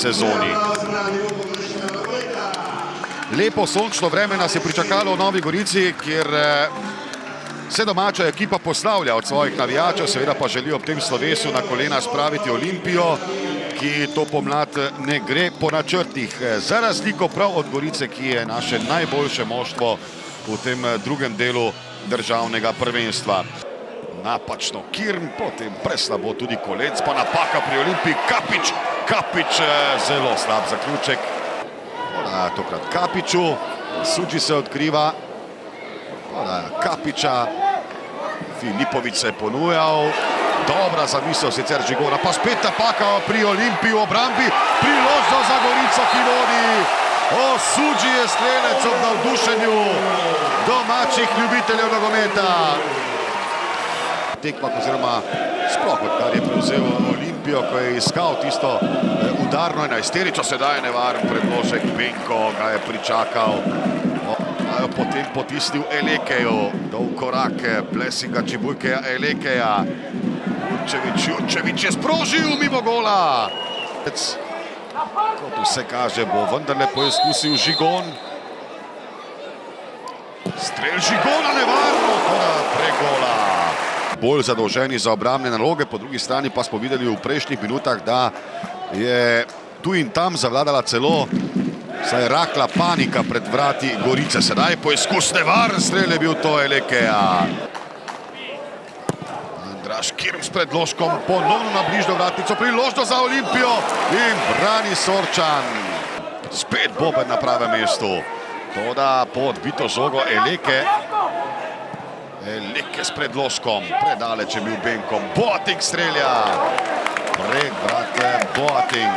sezoni. Lepo sončno vreme nas je pričakalo v Novi Gorici, kjer se domača ekipa poslavlja od svojih navijačev, seveda pa želi ob tem slovesu na kolena spraviti Olimpijo, ki to pomlad ne gre po načrtih. Za razliko prav od Gorice, ki je naše najboljše moštvo v tem drugem delu državnega prvenstva. Napačno Kirm, potem preslabo tudi Kolec, pa napaka pri Olimpiji. Kapič, zelo slab zaključek. Tokrat Kapiču, Sudži se odkriva. Kapiča, Filipović se je ponujal. Dobra zamisel sicer Žigona, pa spet napaka pri Olimpiji v obrambi. Priložnost za Gorico, ki vodi. Sudži je strelec ob navdušenju domačih ljubiteljev nogometa. Tekma oziroma sploh odkar je prevzel Olimpijo, ko je iskal tisto udarno enajsterico, sedaj je nevaren predložek. Benko ga je pričakal. Potem potisnil Elekeju, dolg korak Blesinga Čibujkeja Elekeja. Jurčević je sprožil mimo gola. Kot vse kaže, bo vendarle poizkusil Žigon. Strel Žigona nevarno, pregola. Bolj zadolženi za obrambne naloge, po drugi strani pa smo videli v prejšnjih minutah, da je tu in tam zavladala celo saj rahla panika pred vrati Gorice. Sedaj poizkus nevaren strel je bil to Elekeja. Andraž Kirm s predložkom ponovno na bližnjo vratnico, priložnost za Olimpijo in brani Sorčan. Spet Boben na pravem mestu. Toda po odbito žogo Eleke s predložkom, predaleč je bil Benkom. Boating strelja. Pred vrat Boating,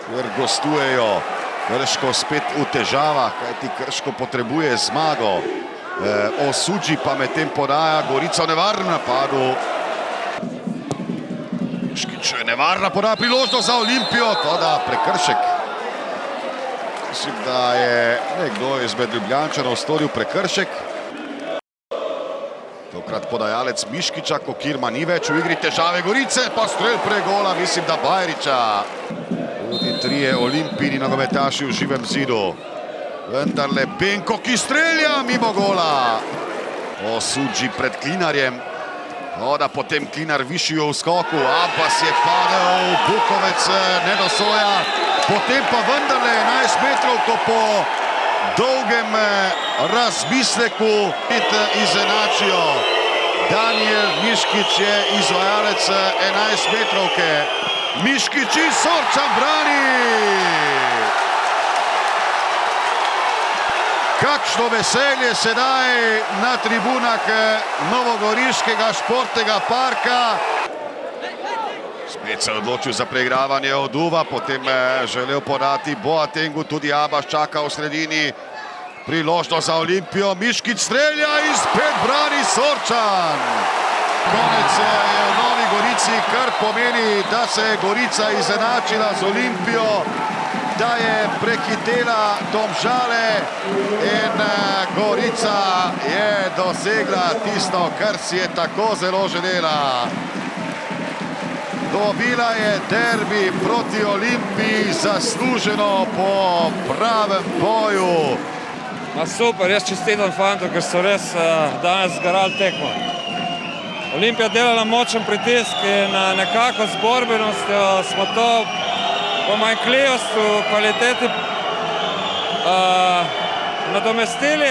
ker gostujejo. Krško spet v težavah, kajti Krško potrebuje zmago. Sudži pa medtem podaja Gorica v nevarnem napadu. Škič je nevarna podaja, priložnost za Olimpijo, toda prekršek. Mislim, da je nekdo izmed Ljubljančanov storil prekršek. Tokrat podajalec Miškiča, ko Kirma ni več v igri, težave Gorice, pa strel pregola, mislim, da Bajriča. Tudi trije Olimpijini nogometaši v živem zidu. Vendarle Benko, ki strelja mimo gola. Sudži pred Klinarjem. Potem Klinar višjo v skoku. Abbas je padel, Bukovec ne dosoja. Potem pa vendarle 11 metrovko po dolgem razmisleku izenačijo. Danijel Miškić je izvajalec 11 metrovke. Miškić in Sorčan brani! Kakšno veselje sedaj na tribunah novogoriškega športnega parka. Spet se odločil za preigravanje Oduva, potem želel podati Boatingu, tudi Abbas čaka v sredini. Priložnost za Olimpijo, Miškić strelja in spet brani Sorčan. Konec je v Novi Gorici, kar pomeni, da se je Gorica izenačila z Olimpijo, da je prehitela Domžale in Gorica je dosegla tisto, kar si je tako zelo želela. Dobila je derbi proti Olimpiji, zasluženo po pravem boju. Super, jaz čestitam fantom, ker so res danes zgarali tekmo. Olimpija delala močen pritisk in nekako z borbenostjo smo to pomanjkljivost v kvaliteti nadomestili.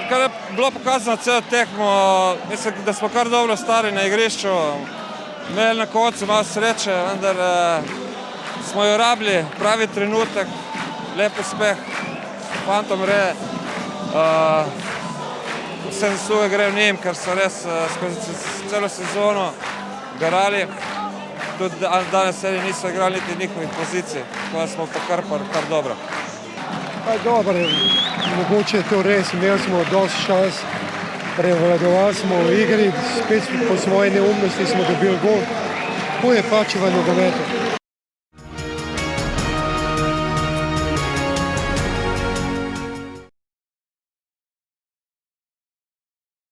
Kar je bilo pokazano celo tekmo, mislim, da smo kar dobro stali na igrišču. Imeli na koncu malo sreče, vendar smo jo rabili, pravi trenutek, lep uspeh. Fantom gre, vse zasluge gre v njim, ker so res skozi celo sezono garali. Tudi danes niso igrali niti njihovih pozicij, tako da smo pokrpali kar dobro. Dobro, mogoče je to res, imeli smo dosti šans, prevladovali smo v igri, spet po svoji neumnosti smo dobili gol. To je pač v nogometu.